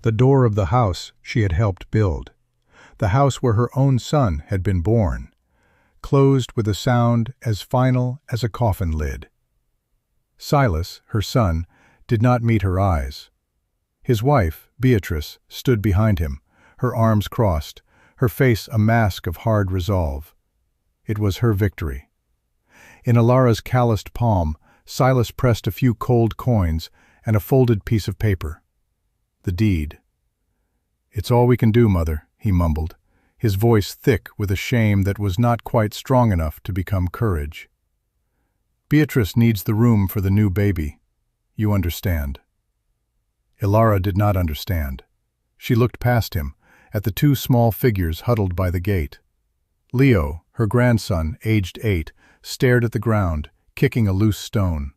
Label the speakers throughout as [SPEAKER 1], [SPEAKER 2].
[SPEAKER 1] the door of the house she had helped build, the house where her own son had been born, closed with a sound as final as a coffin lid. Silas, her son, did not meet her eyes. His wife, Beatrice, stood behind him, her arms crossed, her face a mask of hard resolve. It was her victory. In Ilara's calloused palm, Silas pressed a few cold coins and a folded piece of paper. The deed. "It's all we can do, Mother," he mumbled, his voice thick with a shame that was not quite strong enough to become courage. "Beatrice needs the room for the new baby. You understand." Ilara did not understand. She looked past him, at the two small figures huddled by the gate. Leo, her grandson, aged 8, stared at the ground, kicking a loose stone.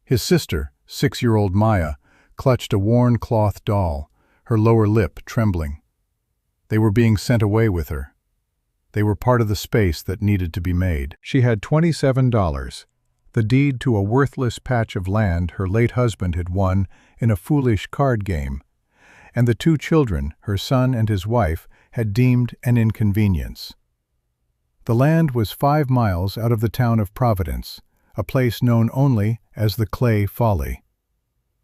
[SPEAKER 1] His sister, 6-year-old Maya, clutched a worn cloth doll, her lower lip trembling. They were being sent away with her. They were part of the space that needed to be made. She had $27, the deed to a worthless patch of land her late husband had won in a foolish card game, and the two children, her son and his wife, had deemed an inconvenience. The land was 5 miles out of the town of Providence, a place known only as the Clay Folly.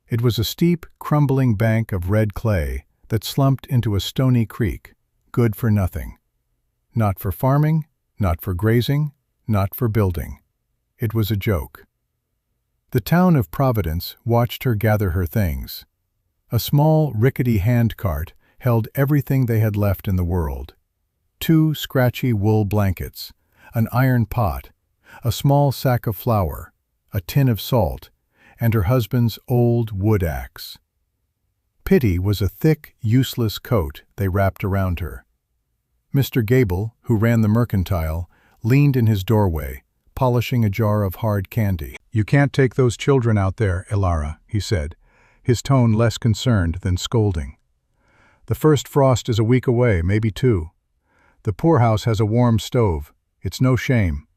[SPEAKER 1] It was a steep, crumbling bank of red clay that slumped into a stony creek, good for nothing. Not for farming, not for grazing, not for building. It was a joke. The town of Providence watched her gather her things. A small, rickety handcart held everything they had left in the world. 2 scratchy wool blankets, an iron pot, a small sack of flour, a tin of salt, and her husband's old wood axe. Pity was a thick, useless coat they wrapped around her. Mr. Gable, who ran the mercantile, leaned in his doorway, polishing a jar of hard candy. "You can't take those children out there, Ilara," he said, his tone less concerned than scolding. "The first frost is a week away, maybe 2. The poorhouse has a warm stove. It's no shame."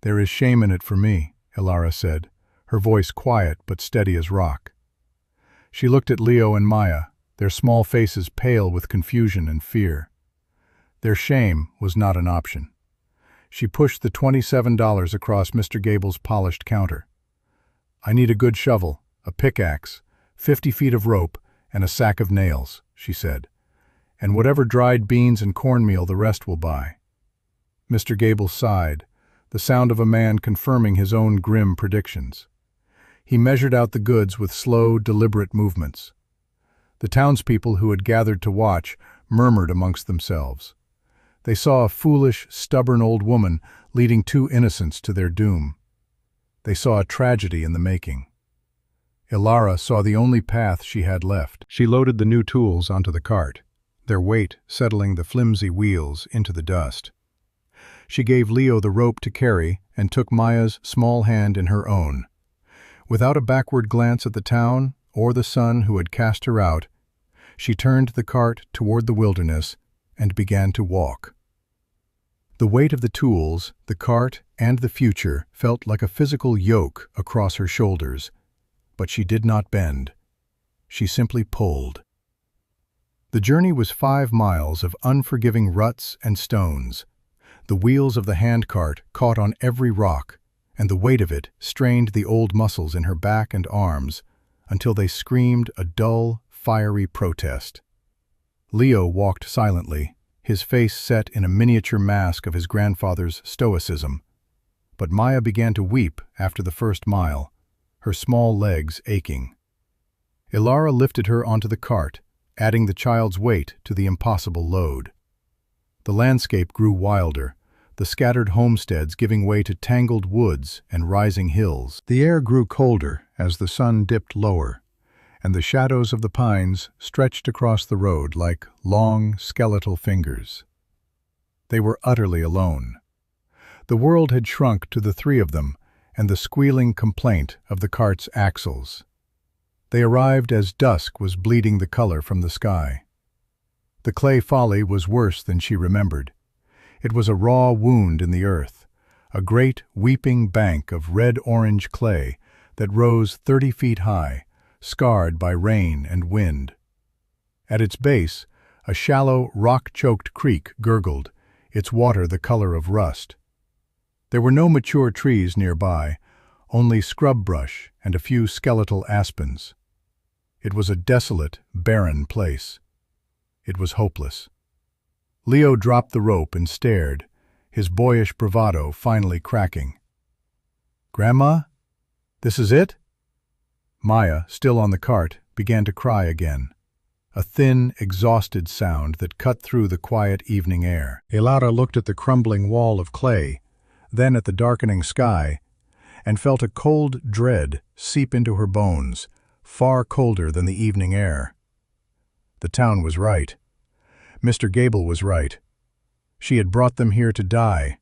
[SPEAKER 1] "There is shame in it for me," Ilara said, her voice quiet but steady as rock. She looked at Leo and Maya, their small faces pale with confusion and fear. Their shame was not an option. She pushed the $27 across Mr. Gable's polished counter. "I need a good shovel, a pickaxe, 50 feet of rope, and a sack of nails," she said. "And whatever dried beans and cornmeal the rest will buy." Mr. Gable sighed, the sound of a man confirming his own grim predictions. He measured out the goods with slow, deliberate movements. The townspeople who had gathered to watch murmured amongst themselves. They saw a foolish, stubborn old woman leading 2 innocents to their doom. They saw a tragedy in the making. Ilara saw the only path she had left. She loaded the new tools onto the cart, their weight settling the flimsy wheels into the dust. She gave Leo the rope to carry and took Maya's small hand in her own. Without a backward glance at the town or the son who had cast her out, she turned the cart toward the wilderness and began to walk. The weight of the tools, the cart, and the future felt like a physical yoke across her shoulders, but she did not bend. She simply pulled. The journey was 5 miles of unforgiving ruts and stones. The wheels of the handcart caught on every rock, and the weight of it strained the old muscles in her back and arms until they screamed a dull, fiery protest. Leo walked silently, his face set in a miniature mask of his grandfather's stoicism. But Maya began to weep after the first mile, her small legs aching. Ilara lifted her onto the cart, adding the child's weight to the impossible load. The landscape grew wilder, the scattered homesteads giving way to tangled woods and rising hills. The air grew colder as the sun dipped lower, and the shadows of the pines stretched across the road like long, skeletal fingers. They were utterly alone. The world had shrunk to the 3 of them and the squealing complaint of the cart's axles. They arrived as dusk was bleeding the color from the sky. The Clay Folly was worse than she remembered. It was a raw wound in the earth, a great weeping bank of red-orange clay that rose 30 feet high, scarred by rain and wind. At its base, a shallow, rock-choked creek gurgled, its water the color of rust. There were no mature trees nearby, only scrub brush and a few skeletal aspens. It was a desolate, barren place. It was hopeless. Leo dropped the rope and stared, his boyish bravado finally cracking. "Grandma? This is it?" Maya, still on the cart, began to cry again. A thin, exhausted sound that cut through the quiet evening air. Elara looked at the crumbling wall of clay, then at the darkening sky, and felt a cold dread seep into her bones, far colder than the evening air. The town was right. Mr. Gable was right. She had brought them here to die.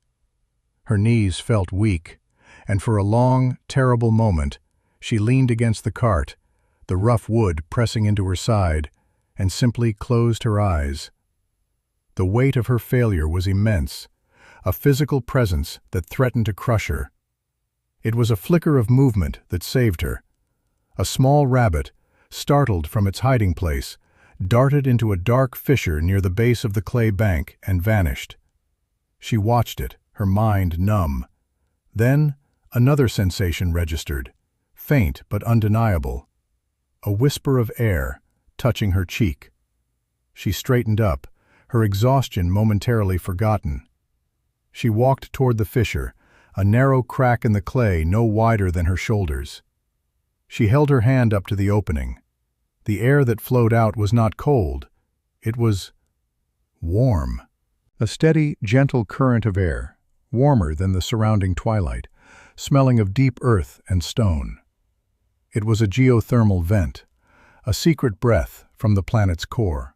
[SPEAKER 1] Her knees felt weak, and for a long, terrible moment, she leaned against the cart, the rough wood pressing into her side, and simply closed her eyes. The weight of her failure was immense, a physical presence that threatened to crush her. It was a flicker of movement that saved her. A small rabbit, startled from its hiding place, darted into a dark fissure near the base of the clay bank and vanished. She watched it, her mind numb. Then another sensation registered, faint but undeniable. A whisper of air touching her cheek. She straightened up, her exhaustion momentarily forgotten. She walked toward the fissure, a narrow crack in the clay no wider than her shoulders. She held her hand up to the opening. The air that flowed out was not cold. It was warm. A steady, gentle current of air, warmer than the surrounding twilight, smelling of deep earth and stone. It was a geothermal vent, a secret breath from the planet's core.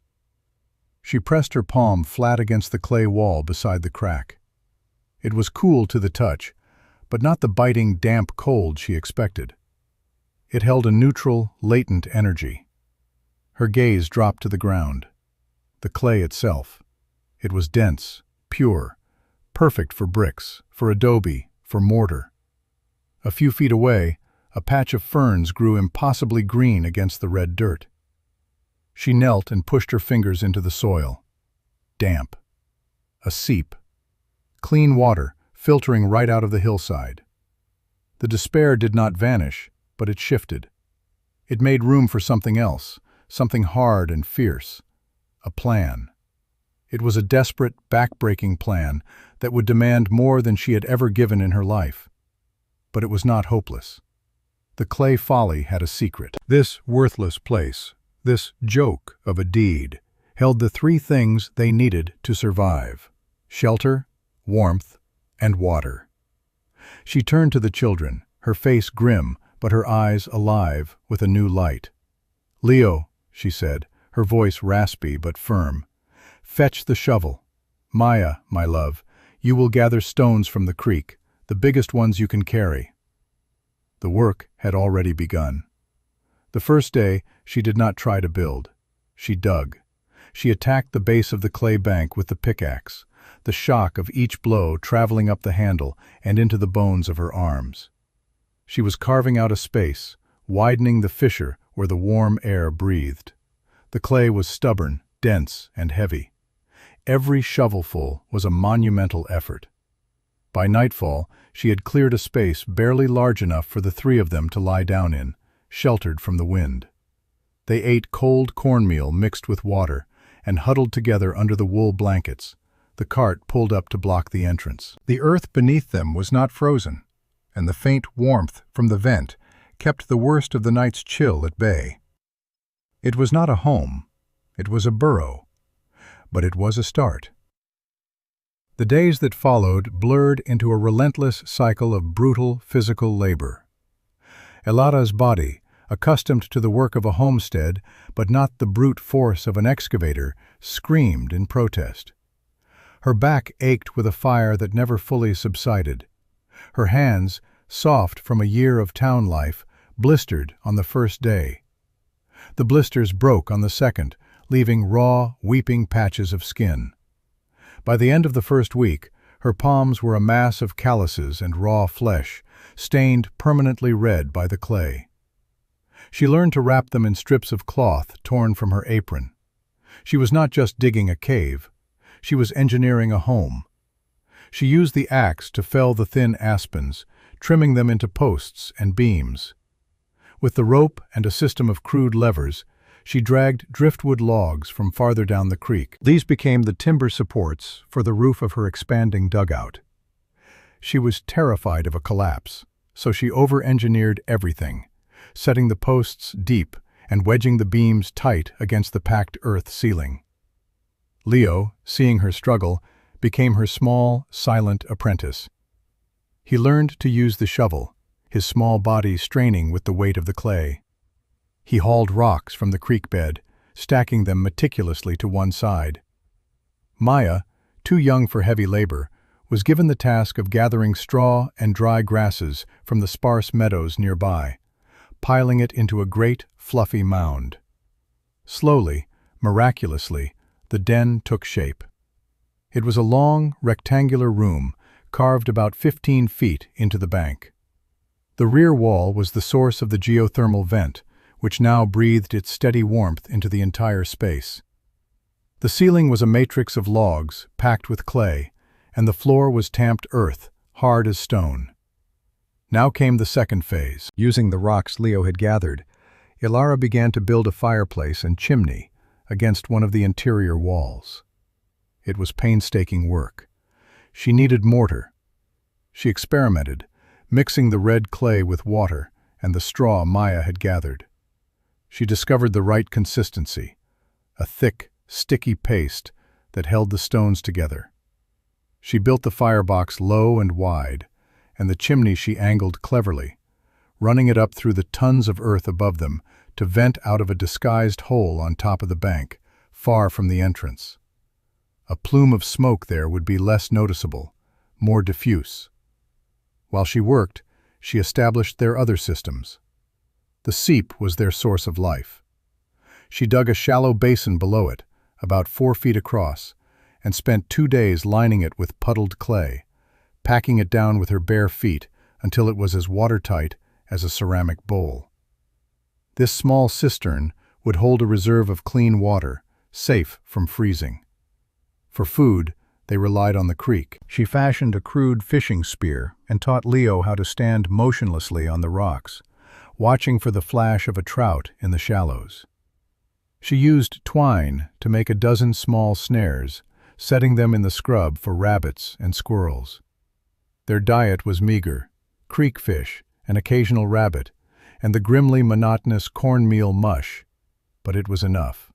[SPEAKER 1] She pressed her palm flat against the clay wall beside the crack. It was cool to the touch, but not the biting, damp cold she expected. It held a neutral, latent energy. Her gaze dropped to the ground. The clay itself. It was dense, pure, perfect for bricks, for adobe, for mortar. A few feet away, a patch of ferns grew impossibly green against the red dirt. She knelt and pushed her fingers into the soil. Damp. A seep. Clean water, filtering right out of the hillside. The despair did not vanish, but it shifted. It made room for something else, something hard and fierce. A plan. It was a desperate, back-breaking plan that would demand more than she had ever given in her life. But it was not hopeless. The clay folly had a secret. This worthless place, this joke of a deed, held the three things they needed to survive: shelter, warmth, and water. She turned to the children, her face grim, but her eyes alive with a new light. "Leo," she said, her voice raspy but firm, "fetch the shovel. Maya, my love, you will gather stones from the creek, the biggest ones you can carry." The work had already begun. The first day, she did not try to build. She dug. She attacked the base of the clay bank with the pickaxe, the shock of each blow traveling up the handle and into the bones of her arms. She was carving out a space, widening the fissure where the warm air breathed. The clay was stubborn, dense, and heavy. Every shovelful was a monumental effort. By nightfall, she had cleared a space barely large enough for the three of them to lie down in, sheltered from the wind. They ate cold cornmeal mixed with water and huddled together under the wool blankets, the cart pulled up to block the entrance. The earth beneath them was not frozen, and the faint warmth from the vent kept the worst of the night's chill at bay. It was not a home, it was a burrow, but it was a start. The days that followed blurred into a relentless cycle of brutal physical labor. Elada's body, accustomed to the work of a homestead but not the brute force of an excavator, screamed in protest. Her back ached with a fire that never fully subsided. Her hands, soft from a year of town life, blistered on the first day. The blisters broke on the second, leaving raw, weeping patches of skin. By the end of the first week, her palms were a mass of calluses and raw flesh, stained permanently red by the clay. She learned to wrap them in strips of cloth torn from her apron. She was not just digging a cave. She was engineering a home. She used the axe to fell the thin aspens, trimming them into posts and beams. With the rope and a system of crude levers, she dragged driftwood logs from farther down the creek. These became the timber supports for the roof of her expanding dugout. She was terrified of a collapse, so she over-engineered everything, setting the posts deep and wedging the beams tight against the packed earth ceiling. Leo, seeing her struggle, became her small, silent apprentice. He learned to use the shovel, his small body straining with the weight of the clay. He hauled rocks from the creek bed, stacking them meticulously to one side. Maya, too young for heavy labor, was given the task of gathering straw and dry grasses from the sparse meadows nearby, piling it into a great, fluffy mound. Slowly, miraculously, the den took shape. It was a long, rectangular room, carved about 15 feet into the bank. The rear wall was the source of the geothermal vent, which now breathed its steady warmth into the entire space. The ceiling was a matrix of logs, packed with clay, and the floor was tamped earth, hard as stone. Now came the second phase. Using the rocks Leo had gathered, Ilara began to build a fireplace and chimney against one of the interior walls. It was painstaking work. She needed mortar. She experimented, mixing the red clay with water and the straw Maya had gathered. She discovered the right consistency, a thick, sticky paste that held the stones together. She built the firebox low and wide, and the chimney she angled cleverly, running it up through the tons of earth above them to vent out of a disguised hole on top of the bank, far from the entrance. A plume of smoke there would be less noticeable, more diffuse. While she worked, she established their other systems. The seep was their source of life. She dug a shallow basin below it, about 4 feet across, and spent 2 days lining it with puddled clay, packing it down with her bare feet until it was as watertight as a ceramic bowl. This small cistern would hold a reserve of clean water, safe from freezing. For food, they relied on the creek. She fashioned a crude fishing spear and taught Leo how to stand motionlessly on the rocks, watching for the flash of a trout in the shallows. She used twine to make a dozen small snares, setting them in the scrub for rabbits and squirrels. Their diet was meager: creek fish, an occasional rabbit, and the grimly monotonous cornmeal mush. But it was enough.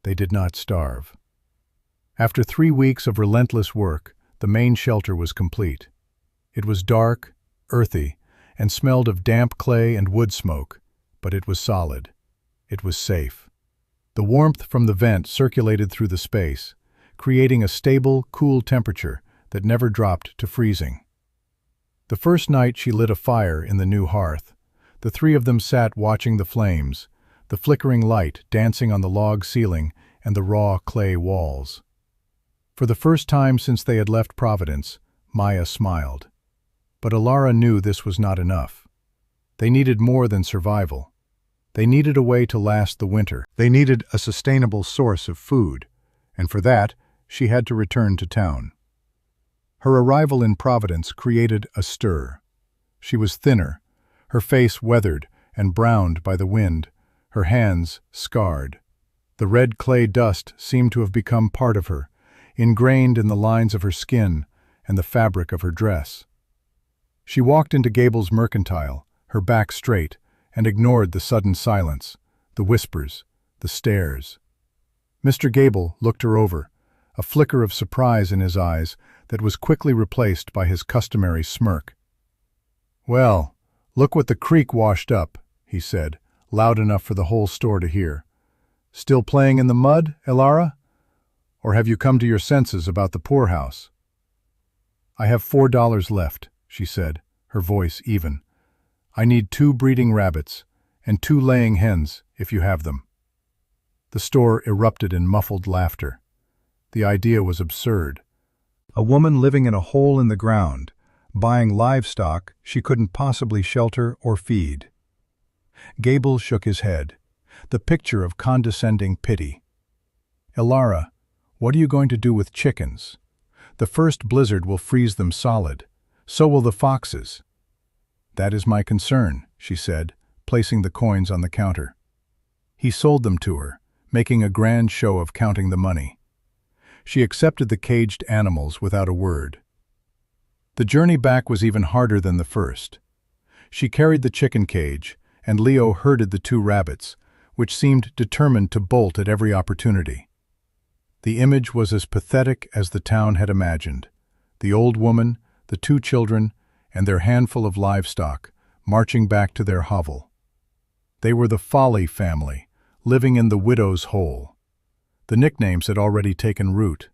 [SPEAKER 1] They did not starve. After 3 weeks of relentless work, the main shelter was complete. It was dark, earthy, and smelled of damp clay and wood smoke, but it was solid. It was safe. The warmth from the vent circulated through the space, creating a stable, cool temperature that never dropped to freezing. The first night she lit a fire in the new hearth. The 3 of them sat watching the flames, the flickering light dancing on the log ceiling and the raw clay walls. For the first time since they had left Providence, Maya smiled. But Ilara knew this was not enough. They needed more than survival. They needed a way to last the winter. They needed a sustainable source of food, and for that, she had to return to town. Her arrival in Providence created a stir. She was thinner, her face weathered and browned by the wind, her hands scarred. The red clay dust seemed to have become part of her, ingrained in the lines of her skin and the fabric of her dress. She walked into Gable's mercantile, her back straight, and ignored the sudden silence, the whispers, the stares. Mr. Gable looked her over, a flicker of surprise in his eyes that was quickly replaced by his customary smirk. "Well, look what the creek washed up," he said, loud enough for the whole store to hear. "Still playing in the mud, Ilara? Or have you come to your senses about the poorhouse?" "I have $4 left," she said, her voice even. "I need 2 breeding rabbits and 2 laying hens, if you have them." The store erupted in muffled laughter. The idea was absurd. A woman living in a hole in the ground, buying livestock she couldn't possibly shelter or feed. Gable shook his head, the picture of condescending pity. "Elara, what are you going to do with chickens? The first blizzard will freeze them solid. So will the foxes." "That is my concern," she said, placing the coins on the counter. He sold them to her, making a grand show of counting the money. She accepted the caged animals without a word. The journey back was even harder than the first. She carried the chicken cage, and Leo herded the 2 rabbits, which seemed determined to bolt at every opportunity. The image was as pathetic as the town had imagined. The old woman, the 2 children, and their handful of livestock, marching back to their hovel. They were the Folly family, living in the widow's hole. The nicknames had already taken root.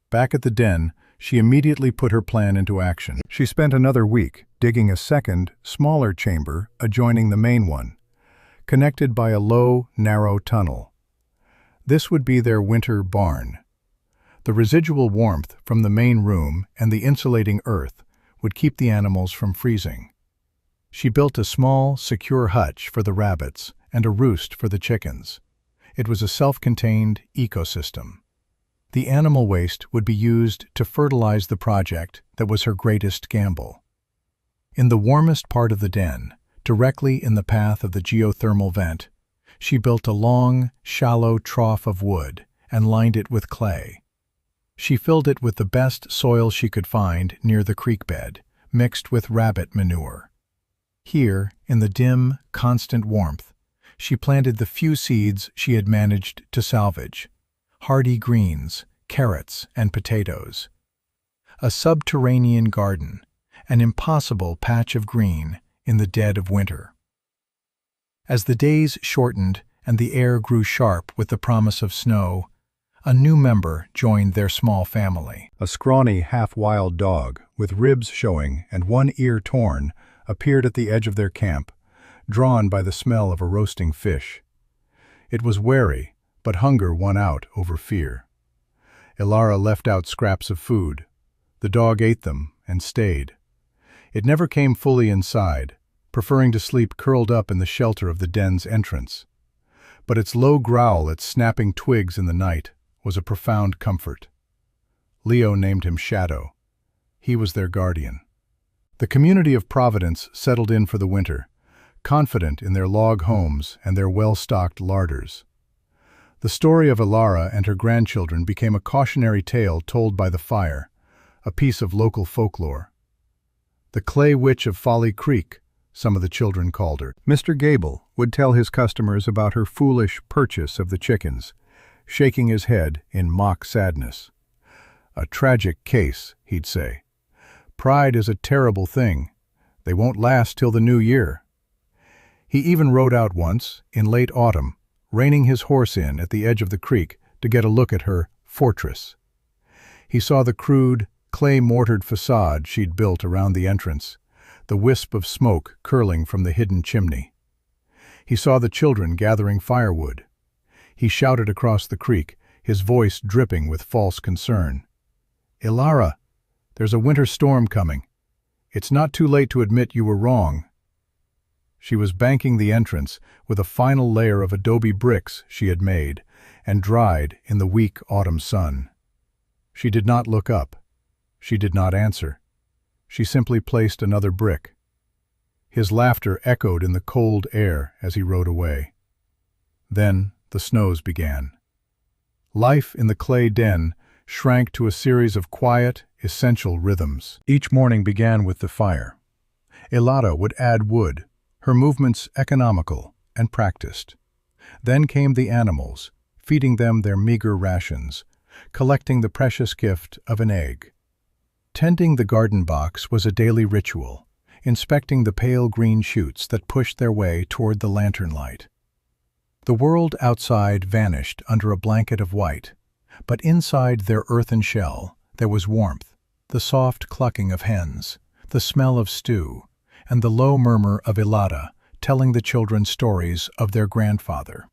[SPEAKER 1] Back at the den, she immediately put her plan into action. She spent another week digging a second, smaller chamber adjoining the main one, connected by a low, narrow tunnel. This would be their winter barn. The residual warmth from the main room and the insulating earth would keep the animals from freezing. She built a small, secure hutch for the rabbits and a roost for the chickens. It was a self-contained ecosystem. The animal waste would be used to fertilize the project that was her greatest gamble. In the warmest part of the den, directly in the path of the geothermal vent, she built a long, shallow trough of wood and lined it with clay. She filled it with the best soil she could find near the creek bed, mixed with rabbit manure. Here, in the dim, constant warmth, she planted the few seeds she had managed to salvage: hardy greens, carrots, and potatoes. A subterranean garden, an impossible patch of green in the dead of winter. As the days shortened and the air grew sharp with the promise of snow, a new member joined their small family. A scrawny, half-wild dog, with ribs showing and one ear torn, appeared at the edge of their camp, drawn by the smell of a roasting fish. It was wary, but hunger won out over fear. Elara left out scraps of food. The dog ate them and stayed. It never came fully inside, preferring to sleep curled up in the shelter of the den's entrance. But its low growl at snapping twigs in the night was a profound comfort. Leo named him Shadow. He was their guardian. The community of Providence settled in for the winter, confident in their log homes and their well-stocked larders. The story of Elara and her grandchildren became a cautionary tale told by the fire, a piece of local folklore. The Clay Witch of Folly Creek, some of the children called her. Mr. Gable would tell his customers about her foolish purchase of the chickens, shaking his head in mock sadness. "A tragic case," he'd say. "Pride is a terrible thing. They won't last till the new year." He even rode out once, in late autumn, reining his horse in at the edge of the creek to get a look at her fortress. He saw the crude, clay-mortared facade she'd built around the entrance, the wisp of smoke curling from the hidden chimney. He saw the children gathering firewood. He shouted across the creek, his voice dripping with false concern. "Elara, there's a winter storm coming. It's not too late to admit you were wrong." She was banking the entrance with a final layer of adobe bricks she had made and dried in the weak autumn sun. She did not look up. She did not answer. She simply placed another brick. His laughter echoed in the cold air as he rode away. Then the snows began. Life in the clay den shrank to a series of quiet, essential rhythms. Each morning began with the fire. Elara would add wood, her movements economical and practiced. Then came the animals, feeding them their meager rations, collecting the precious gift of an egg. Tending the garden box was a daily ritual, inspecting the pale green shoots that pushed their way toward the lantern light. The world outside vanished under a blanket of white, but inside their earthen shell there was warmth, the soft clucking of hens, the smell of stew, and the low murmur of Elara telling the children stories of their grandfather.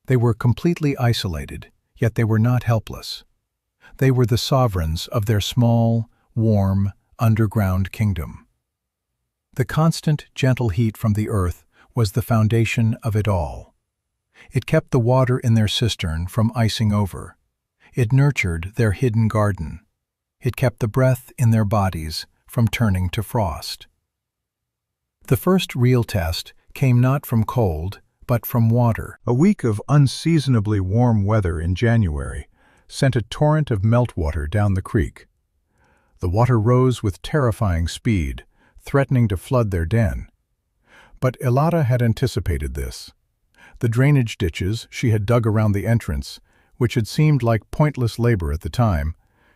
[SPEAKER 1] They were completely isolated, yet they were not helpless. They were the sovereigns of their small, warm, underground kingdom. The constant, gentle heat from the earth was the foundation of it all. It kept the water in their cistern from icing over. It nurtured their hidden garden. It kept the breath in their bodies from turning to frost. The first real test came not from cold, but from water. A week of unseasonably warm weather in January sent a torrent of meltwater down the creek. The water rose with terrifying speed, threatening to flood their den. But Ilara had anticipated this. The drainage ditches she had dug around the entrance, which had seemed like pointless labor at the time,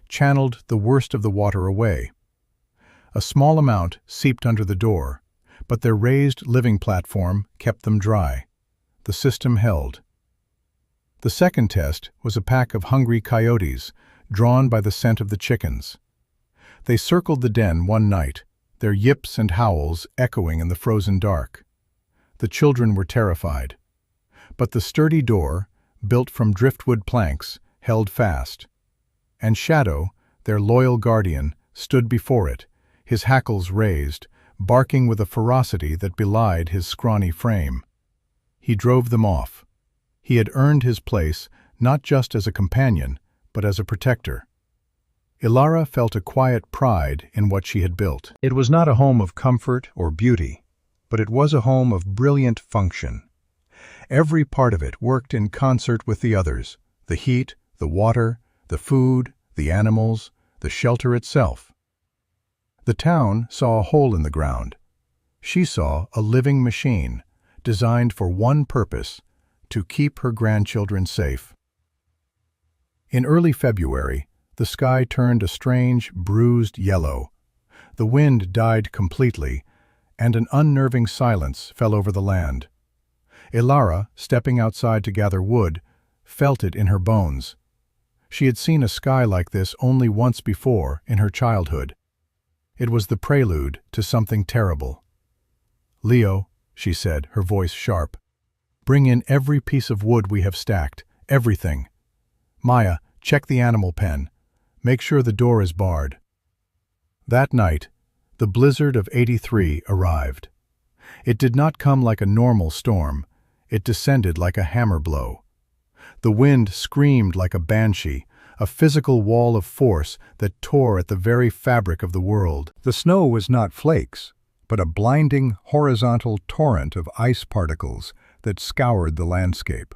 [SPEAKER 1] channeled the worst of the water away. A small amount seeped under the door, but their raised living platform kept them dry. The system held. The second test was a pack of hungry coyotes, drawn by the scent of the chickens. They circled the den one night, their yips and howls echoing in the frozen dark. The children were terrified. But the sturdy door, built from driftwood planks, held fast. And Shadow, their loyal guardian, stood before it, his hackles raised, barking with a ferocity that belied his scrawny frame. He drove them off. He had earned his place not just as a companion, but as a protector. Ilara felt a quiet pride in what she had built. It was not a home of comfort or beauty, but it was a home of brilliant function. Every part of it worked in concert with the others: the heat, the water, the food, the animals, the shelter itself. The town saw a hole in the ground. She saw a living machine, designed for one purpose: to keep her grandchildren safe. In early February, the sky turned a strange, bruised yellow. The wind died completely, and an unnerving silence fell over the land. Ilara, stepping outside to gather wood, felt it in her bones. She had seen a sky like this only once before, in her childhood. It was the prelude to something terrible. "Leo," she said, her voice sharp, "bring in every piece of wood we have stacked, everything. Maya, check the animal pen. Make sure the door is barred." That night, the blizzard of '83 arrived. It did not come like a normal storm. It descended like a hammer blow. The wind screamed like a banshee, a physical wall of force that tore at the very fabric of the world. The snow was not flakes, but a blinding, horizontal torrent of ice particles that scoured the landscape.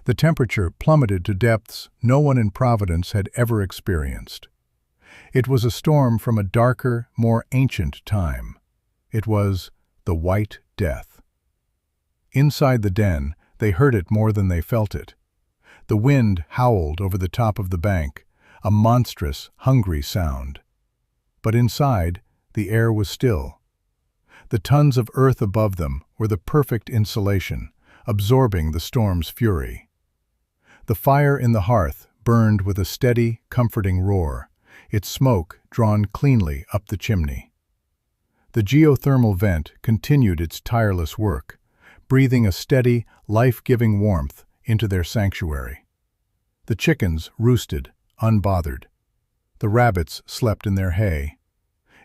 [SPEAKER 1] The temperature plummeted to depths no one in Providence had ever experienced. It was a storm from a darker, more ancient time. It was the White Death. Inside the den, they heard it more than they felt it. The wind howled over the top of the bank, a monstrous, hungry sound. But inside, the air was still. The tons of earth above them were the perfect insulation, absorbing the storm's fury. The fire in the hearth burned with a steady, comforting roar, its smoke drawn cleanly up the chimney. The geothermal vent continued its tireless work, breathing a steady, life-giving warmth into their sanctuary. The chickens roosted, unbothered. The rabbits slept in their hay.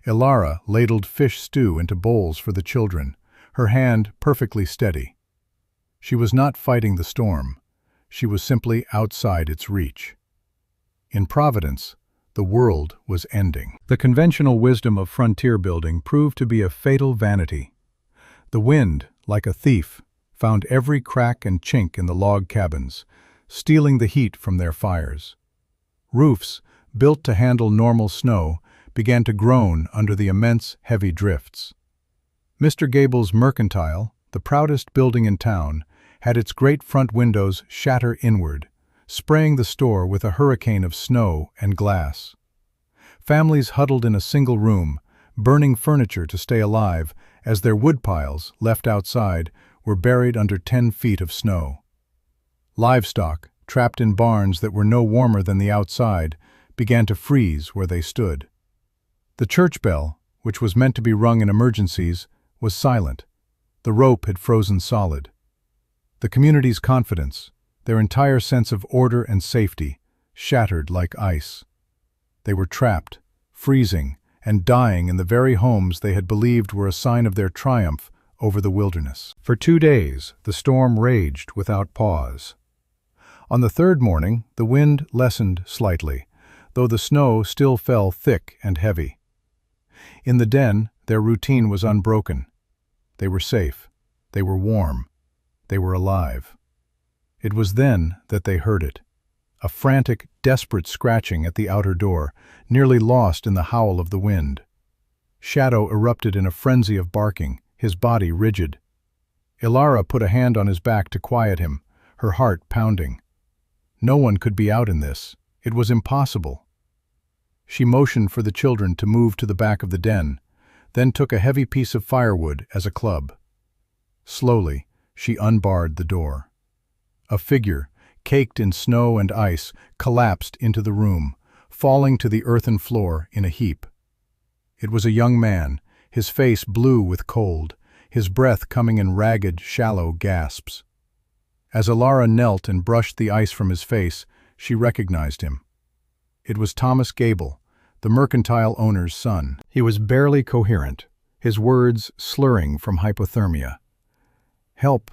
[SPEAKER 1] Ilara ladled fish stew into bowls for the children, her hand perfectly steady. She was not fighting the storm. She was simply outside its reach. In Providence, the world was ending. The conventional wisdom of frontier building proved to be a fatal vanity. The wind, like a thief, found every crack and chink in the log cabins, stealing the heat from their fires. Roofs, built to handle normal snow, began to groan under the immense, heavy drifts. Mr. Gable's Mercantile, the proudest building in town, had its great front windows shatter inward, spraying the store with a hurricane of snow and glass. Families huddled in a single room, burning furniture to stay alive, as their woodpiles, left outside, were buried under 10 feet of snow. Livestock, trapped in barns that were no warmer than the outside, began to freeze where they stood. The church bell, which was meant to be rung in emergencies, was silent. The rope had frozen solid. The community's confidence, their entire sense of order and safety, shattered like ice. They were trapped, freezing, and dying in the very homes they had believed were a sign of their triumph, over the wilderness. For 2 days, the storm raged without pause. On the third morning, the wind lessened slightly, though the snow still fell thick and heavy. In the den, their routine was unbroken. They were safe. They were warm. They were alive. It was then that they heard it. A frantic, desperate scratching at the outer door, nearly lost in the howl of the wind. Shadow erupted in a frenzy of barking, his body rigid. Ilara put a hand on his back to quiet him, her heart pounding. No one could be out in this. It was impossible. She motioned for the children to move to the back of the den, then took a heavy piece of firewood as a club. Slowly, she unbarred the door. A figure, caked in snow and ice, collapsed into the room, falling to the earthen floor in a heap. It was a young man, his face blue with cold, his breath coming in ragged, shallow gasps. As Ilara knelt and brushed the ice from his face, she recognized him. It was Thomas Gable, the mercantile owner's son. He was barely coherent, his words slurring from hypothermia. "Help,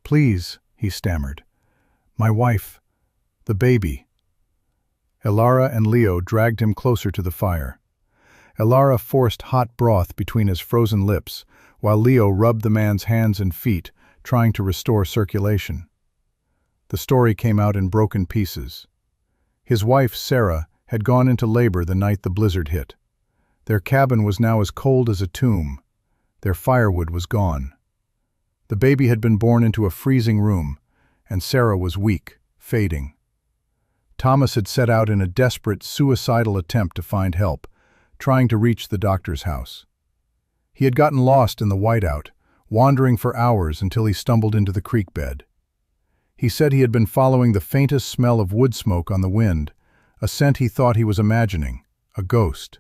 [SPEAKER 1] please," he stammered. "My wife, the baby." Ilara and Leo dragged him closer to the fire. Ilara forced hot broth between his frozen lips, while Leo rubbed the man's hands and feet, trying to restore circulation. The story came out in broken pieces. His wife, Sarah, had gone into labor the night the blizzard hit. Their cabin was now as cold as a tomb. Their firewood was gone. The baby had been born into a freezing room, and Sarah was weak, fading. Thomas had set out in a desperate, suicidal attempt to find help, trying to reach the doctor's house. He had gotten lost in the whiteout, wandering for hours until he stumbled into the creek bed. He said he had been following the faintest smell of wood smoke on the wind, a scent he thought he was imagining, a ghost.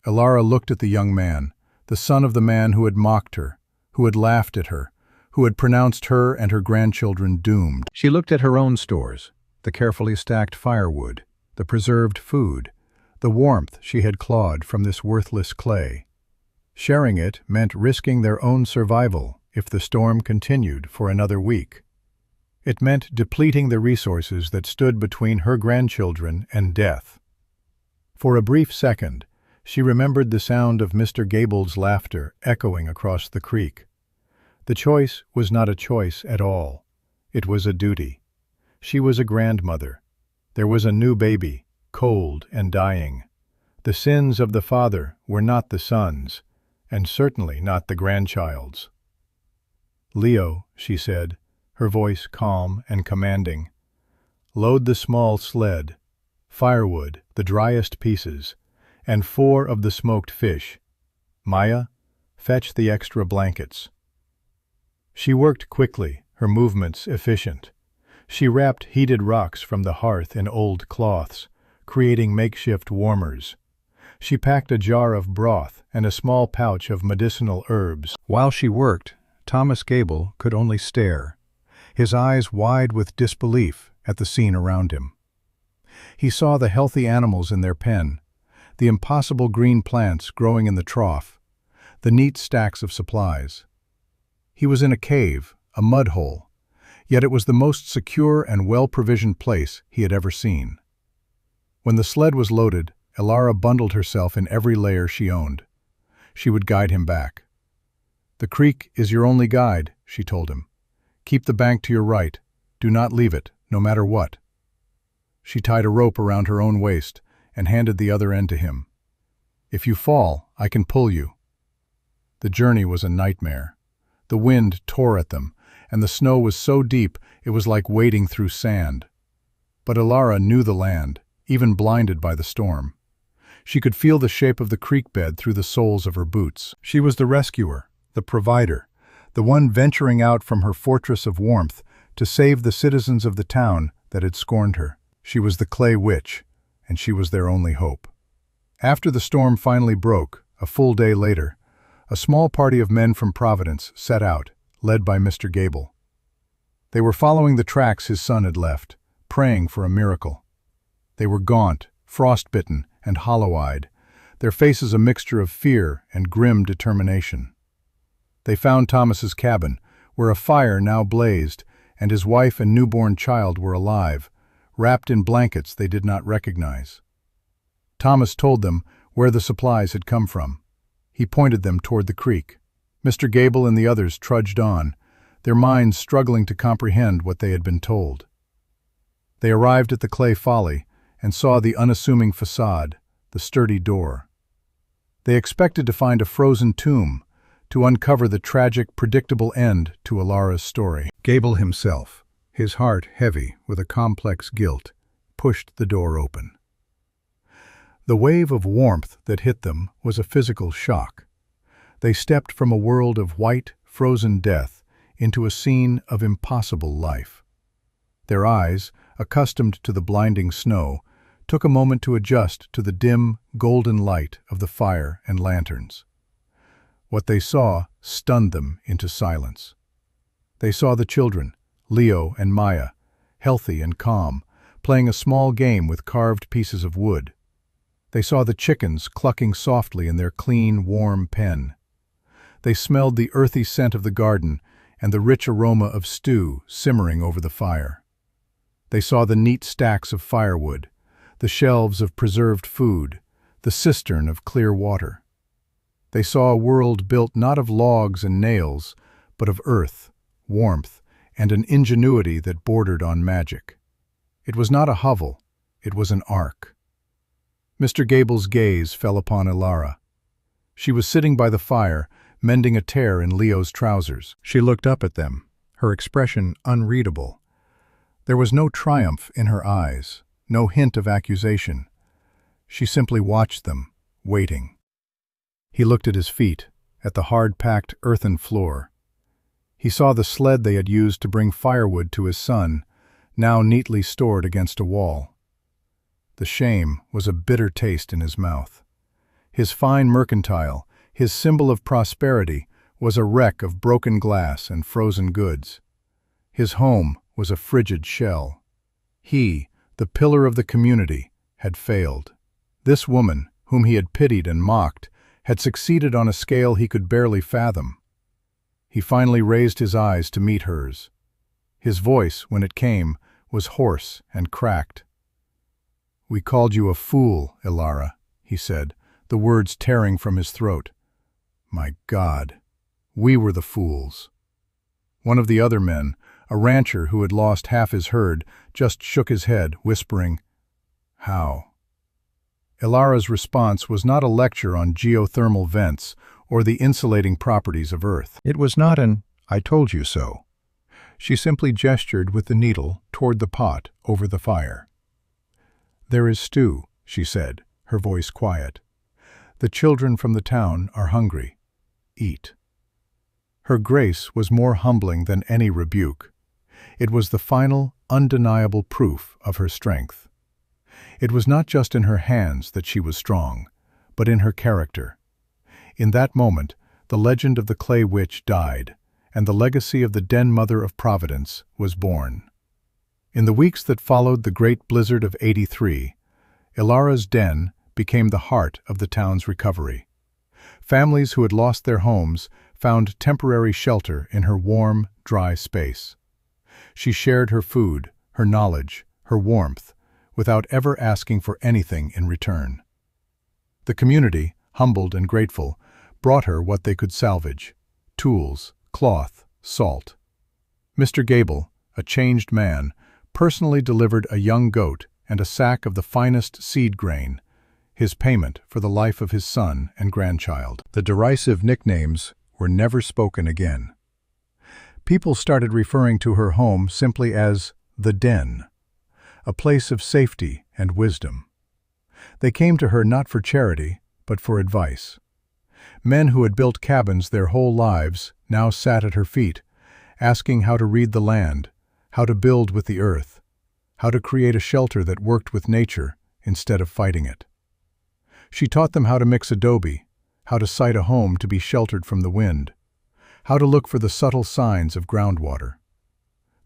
[SPEAKER 1] Ilara looked at the young man, the son of the man who had mocked her, who had laughed at her, who had pronounced her and her grandchildren doomed. She looked at her own stores, the carefully stacked firewood, the preserved food, the warmth she had clawed from this worthless clay. Sharing it meant risking their own survival if the storm continued for another week. It meant depleting the resources that stood between her grandchildren and death. For a brief second, she remembered the sound of Mr. Gable's laughter echoing across the creek. The choice was not a choice at all. It was a duty. She was a grandmother. There was a new baby, cold and dying. The sins of the father were not the son's, and certainly not the grandchild's. "Leo," she said, her voice calm and commanding, "load the small sled, firewood, the driest pieces, and 4 of the smoked fish. Maya, fetch the extra blankets." She worked quickly, her movements efficient. She wrapped heated rocks from the hearth in old cloths, creating makeshift warmers. She packed a jar of broth and a small pouch of medicinal herbs. While she worked, Thomas Gable could only stare, his eyes wide with disbelief at the scene around him. He saw the healthy animals in their pen, the impossible green plants growing in the trough, the neat stacks of supplies. He was in a cave, a mud hole, yet it was the most secure and well-provisioned place he had ever seen. When the sled was loaded, Ilara bundled herself in every layer she owned. She would guide him back. "The creek is your only guide," she told him. "Keep the bank to your right. Do not leave it, no matter what." She tied a rope around her own waist and handed the other end to him. "If you fall, I can pull you." The journey was a nightmare. The wind tore at them, and the snow was so deep it was like wading through sand. But Ilara knew the land, even blinded by the storm. She could feel the shape of the creek bed through the soles of her boots. She was the rescuer, the provider, the one venturing out from her fortress of warmth to save the citizens of the town that had scorned her. She was the clay witch, and she was their only hope. After the storm finally broke, a full day later, a small party of men from Providence set out, led by Mr. Gable. They were following the tracks his son had left, praying for a miracle. They were gaunt, frostbitten, and hollow-eyed, their faces a mixture of fear and grim determination. They found Thomas's cabin, where a fire now blazed, and his wife and newborn child were alive, wrapped in blankets they did not recognize. Thomas told them where the supplies had come from. He pointed them toward the creek. Mr. Gable and the others trudged on, their minds struggling to comprehend what they had been told. They arrived at the clay folly and saw the unassuming facade, the sturdy door. They expected to find a frozen tomb, to uncover the tragic, predictable end to Alara's story. Gable himself, his heart heavy with a complex guilt, pushed the door open. The wave of warmth that hit them was a physical shock. They stepped from a world of white, frozen death into a scene of impossible life. Their eyes, accustomed to the blinding snow, took a moment to adjust to the dim, golden light of the fire and lanterns. What they saw stunned them into silence. They saw the children, Leo and Maya, healthy and calm, playing a small game with carved pieces of wood. They saw the chickens clucking softly in their clean, warm pen. They smelled the earthy scent of the garden and the rich aroma of stew simmering over the fire. They saw the neat stacks of firewood, the shelves of preserved food, the cistern of clear water. They saw a world built not of logs and nails, but of earth, warmth, and an ingenuity that bordered on magic. It was not a hovel, it was an ark. Mr. Gable's gaze fell upon Alara. She was sitting by the fire, mending a tear in Leo's trousers. She looked up at them, her expression unreadable. There was no triumph in her eyes, no hint of accusation. She simply watched them, waiting. He looked at his feet, at the hard-packed earthen floor. He saw the sled they had used to bring firewood to his son, now neatly stored against a wall. The shame was a bitter taste in his mouth. His fine mercantile, his symbol of prosperity, was a wreck of broken glass and frozen goods. His home was a frigid shell. He, the pillar of the community, had failed. This woman, whom he had pitied and mocked, had succeeded on a scale he could barely fathom. He finally raised his eyes to meet hers. His voice, when it came, was hoarse and cracked. "We called you a fool, Alara," he said, the words tearing from his throat. "My God, we were the fools." One of the other men, a rancher who had lost half his herd, just shook his head, whispering, "How?" Alara's response was not a lecture on geothermal vents or the insulating properties of Earth. It was not an "I told you so." She simply gestured with the needle toward the pot over the fire. "There is stew," she said, her voice quiet. "The children from the town are hungry. Eat." Her grace was more humbling than any rebuke. It was the final, undeniable proof of her strength. It was not just in her hands that she was strong, but in her character. In that moment, the legend of the Clay Witch died, and the legacy of the Den Mother of Providence was born. In the weeks that followed the great blizzard of '83, Alara's den became the heart of the town's recovery. Families who had lost their homes found temporary shelter in her warm, dry space. She shared her food, her knowledge, her warmth, without ever asking for anything in return. The community, humbled and grateful, brought her what they could salvage: tools, cloth, salt. Mr. Gable, a changed man, personally delivered a young goat and a sack of the finest seed grain, his payment for the life of his son and grandchild. The derisive nicknames were never spoken again. People started referring to her home simply as the Den, a place of safety and wisdom. They came to her not for charity, but for advice. Men who had built cabins their whole lives now sat at her feet, asking how to read the land, how to build with the earth, how to create a shelter that worked with nature instead of fighting it. She taught them how to mix adobe, how to site a home to be sheltered from the wind, how to look for the subtle signs of groundwater.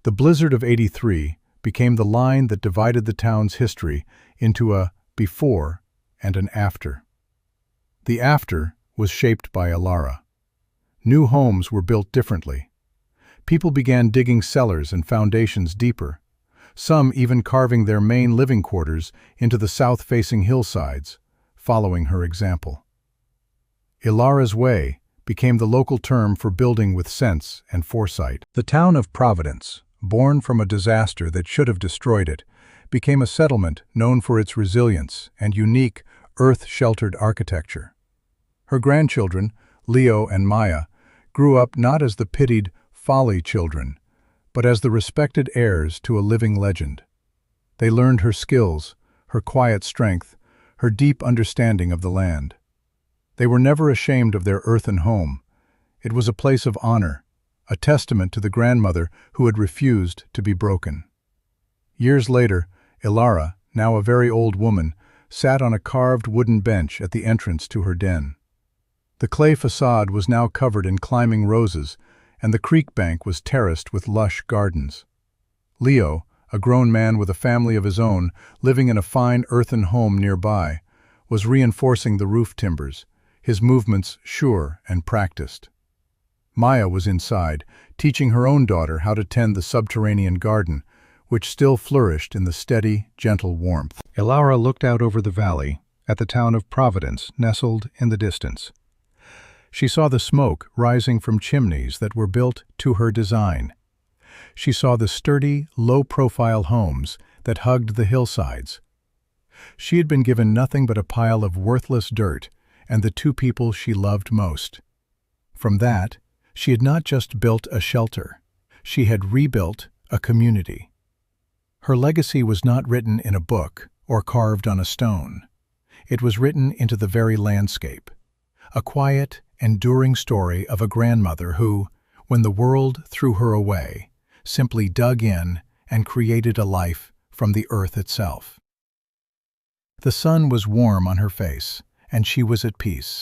[SPEAKER 1] The blizzard of '83 became the line that divided the town's history into a before and an after. The after was shaped by Alara. New homes were built differently. People began digging cellars and foundations deeper, some even carving their main living quarters into the south-facing hillsides, following her example. Ilara's Way became the local term for building with sense and foresight. The town of Providence, born from a disaster that should have destroyed it, became a settlement known for its resilience and unique, earth-sheltered architecture. Her grandchildren, Leo and Maya, grew up not as the pitied Folly children, but as the respected heirs to a living legend. They learned her skills, her quiet strength, her deep understanding of the land. They were never ashamed of their earthen home. It was a place of honor, a testament to the grandmother who had refused to be broken. Years later, Ilara, now a very old woman, sat on a carved wooden bench at the entrance to her den. The clay facade was now covered in climbing roses, and the creek bank was terraced with lush gardens. Leo, a grown man with a family of his own, living in a fine earthen home nearby, was reinforcing the roof timbers, his movements sure and practiced. Maya was inside, teaching her own daughter how to tend the subterranean garden, which still flourished in the steady, gentle warmth. Ilara looked out over the valley, at the town of Providence nestled in the distance. She saw the smoke rising from chimneys that were built to her design. She saw the sturdy, low-profile homes that hugged the hillsides. She had been given nothing but a pile of worthless dirt and the two people she loved most. From that, she had not just built a shelter, she had rebuilt a community. Her legacy was not written in a book or carved on a stone. It was written into the very landscape. A quiet, enduring story of a grandmother who, when the world threw her away, simply dug in and created a life from the earth itself. The sun was warm on her face, and she was at peace.